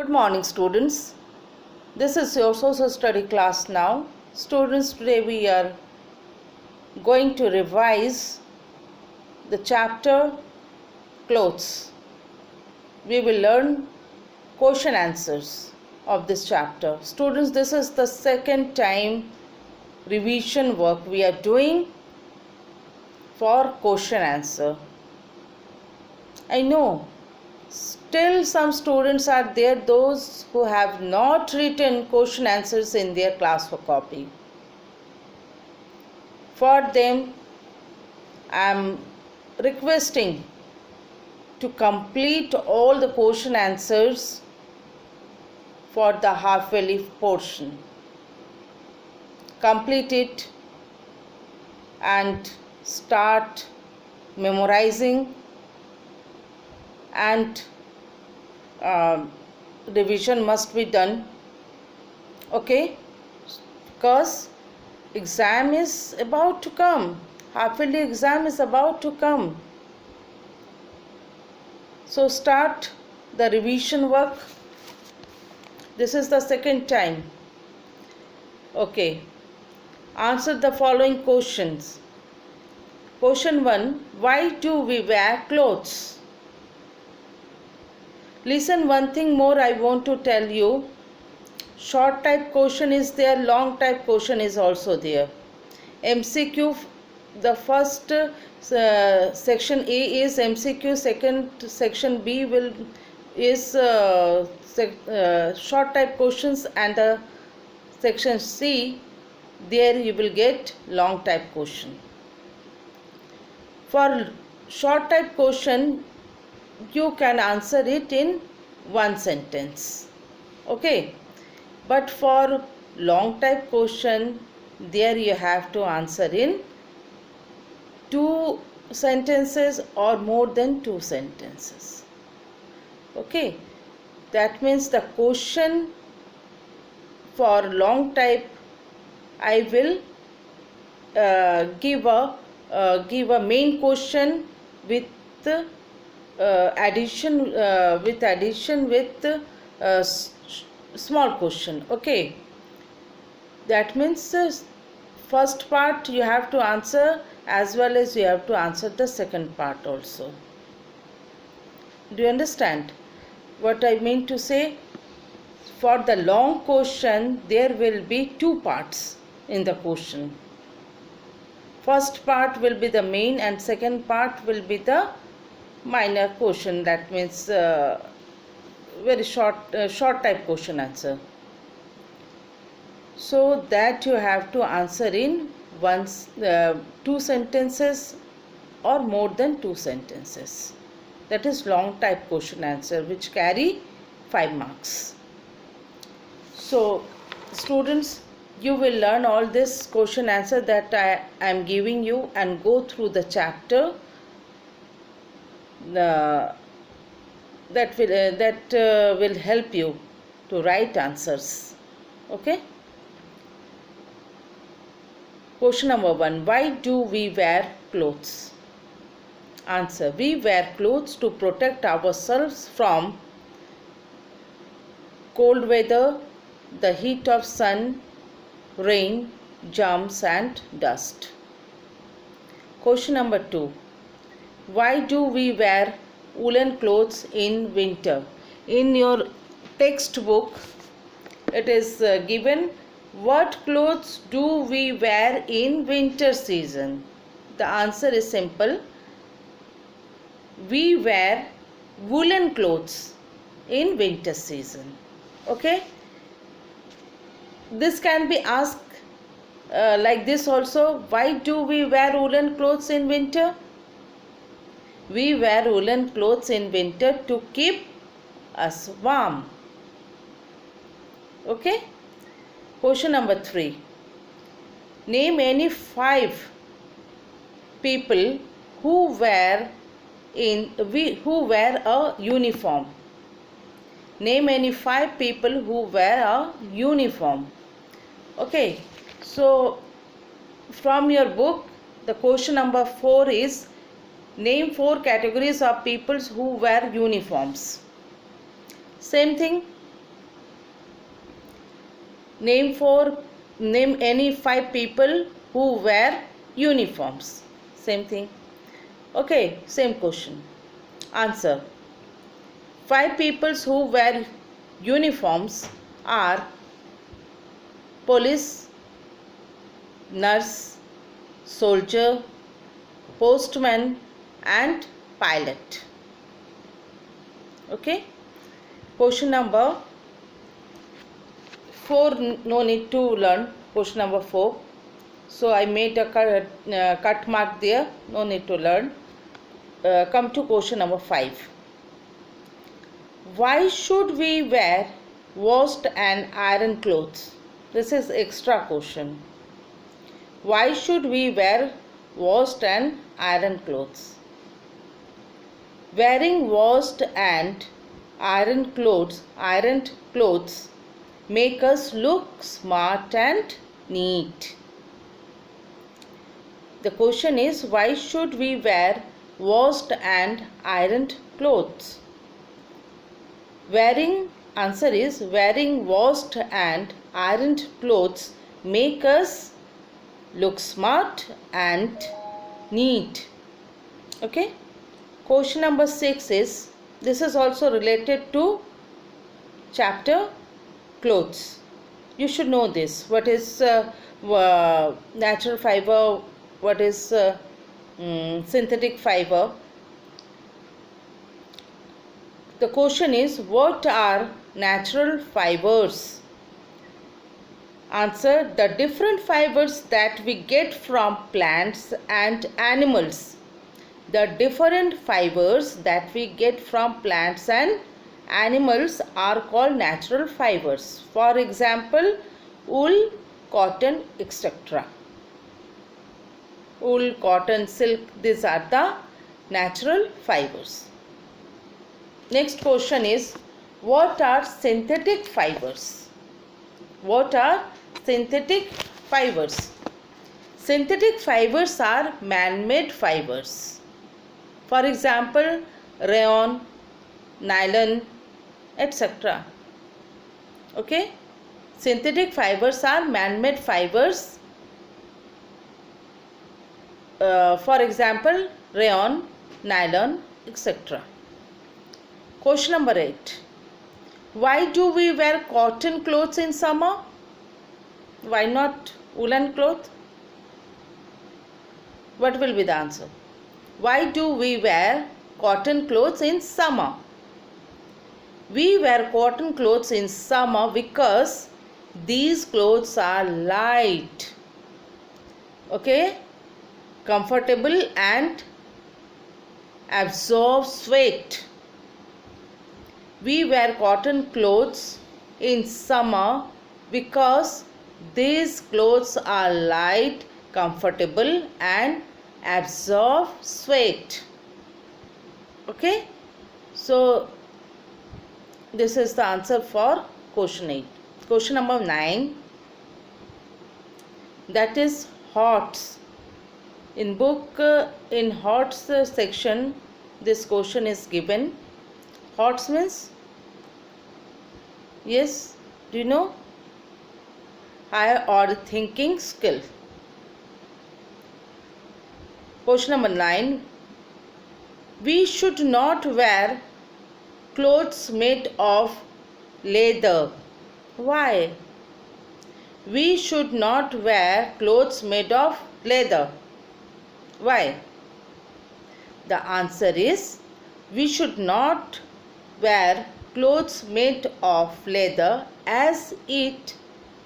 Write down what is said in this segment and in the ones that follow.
Good morning, students. This is your social study class now. Students, today we are going to revise the chapter Clothes. We will learn question answers of this chapter. Students, this is the second time revision work we are doing for question answer. I know still some students are there, those who have not written question answers in their class copy. For them, I am requesting to complete all the question answers for the half-yearly portion. Complete it and start memorizing, and revision must be done, okay, because exam is about to come, half-yearly exam is about to come. So start the revision work. This is the second time. Okay, answer the following questions. Question 1, why do we wear clothes? Listen, one thing more I want to tell you. Short type question is there, long type question is also there. MCQ, the first section A is MCQ, second section B is short type questions, and the section C, there you will get long type question. For short type question, you can answer it in one sentence, okay, but for long type question, there you have to answer in 2 sentences or more than 2 sentences, okay. That means the question for long type, I will give a main question with addition with small question, okay. That means first part you have to answer as well as you have to answer the second part also. Do you understand what I mean to say? For the long question, there will be 2 parts in the question. First part will be the main and second part will be the minor question. That means very short type question answer. So that you have to answer in 2 sentences or more than 2 sentences. That is long type question answer, which carry 5 marks. So students, you will learn all this question answer that I am giving you and go through the chapter. That will help you to write answers, okay. Question number 1, why do we wear clothes? Answer, we wear clothes to protect ourselves from cold weather, the heat of sun, rain, germs and dust. Question number 2, why do we wear woolen clothes in winter? In your textbook, it is given, what clothes do we wear in winter season? The answer is simple. We wear woolen clothes in winter season, okay. This can be asked like this also, why do we wear woolen clothes in winter? We wear woolen clothes in winter to keep us warm, okay. Question number 3, name any 5 people who wear a uniform. Name any 5 people who wear a uniform, okay. So from your book, the question number 4 is, name 4 categories of people who wear uniforms. Same thing, Name any 5 people who wear uniforms. Same thing. Okay, same question. Answer. 5 people who wear uniforms are police, nurse, soldier, postman and pilot. Okay. Question number 4, no need to learn. Question number 4. So I made a cut mark there, no need to learn. Come to question number 5. Why should we wear washed and iron clothes? This is extra question. Why should we wear washed and iron clothes? Wearing washed and ironed clothes make us look smart and neat. The question is, why should we wear washed and ironed clothes? Answer is, wearing washed and ironed clothes make us look smart and neat. Okay. Question number 6 is, this is also related to chapter clothes. You should know this. What is natural fiber? What is synthetic fiber? The question is, what are natural fibers? Answer, the different fibers that we get from plants and animals. The different fibers that we get from plants and animals are called natural fibers. For example, wool, cotton, etc. Wool, cotton, silk, these are the natural fibers. Next question is, what are synthetic fibers? What are synthetic fibers? Synthetic fibers are man-made fibers. For example, rayon, nylon, etc. Okay? Synthetic fibers are man-made fibers. For example, rayon, nylon, etc. Question number 8. Why do we wear cotton clothes in summer? Why not woolen cloth? What will be the answer? Why do we wear cotton clothes in summer? We wear cotton clothes in summer because these clothes are light, okay, comfortable and absorb sweat. We wear cotton clothes in summer because these clothes are light, comfortable and absorb sweat. Okay, so this is the answer for question 8. Question number 9, that is horts. In book in horts section, this question is given. Horts means, yes, do you know? Higher order thinking skill. Question number 9. We should not wear clothes made of leather. Why? We should not wear clothes made of leather. Why? The answer is, we should not wear clothes made of leather as it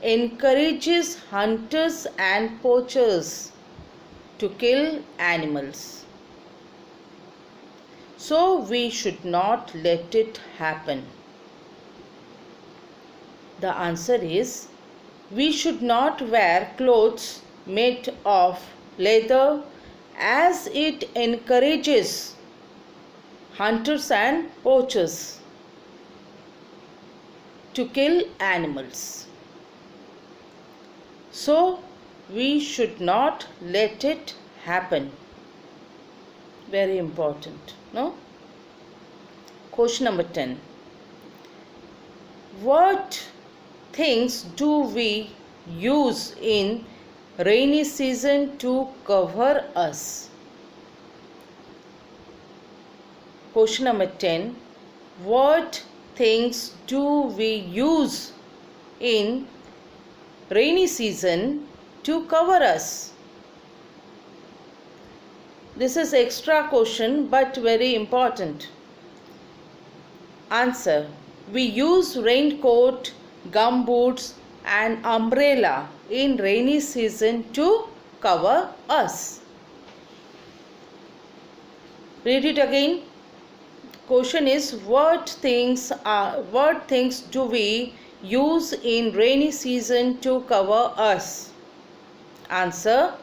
encourages hunters and poachers to kill animals. So we should not let it happen. The answer is, we should not wear clothes made of leather as it encourages hunters and poachers to kill animals. So we should not let it happen. Very important, no? Question number 10. What things do we use in rainy season to cover us? Question number 10. What things do we use in rainy season to cover us? This is extra question but very important. Answer. We use raincoat, gumboots and umbrella in rainy season to cover us. Read it again. Question is, what things do we use in rainy season to cover us? Answer.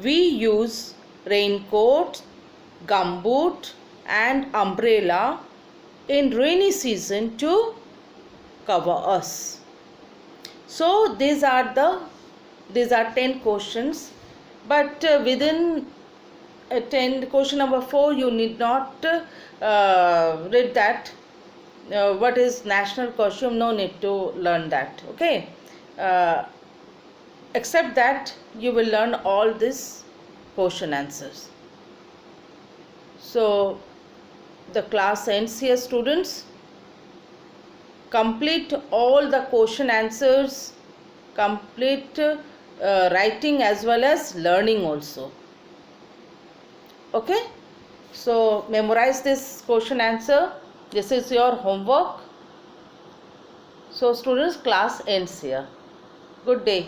We use raincoat, gumboot and umbrella in rainy season to cover us. So these are 10 questions, but within 10 question number 4 you need not read that. What is national costume? No need to learn that. Okay, except that you will learn all these question answers. So the class ends here, students. Complete all the question answers, complete writing as well as learning also. Okay, so memorize this question answer. This is your homework. So students, class ends here. Good day.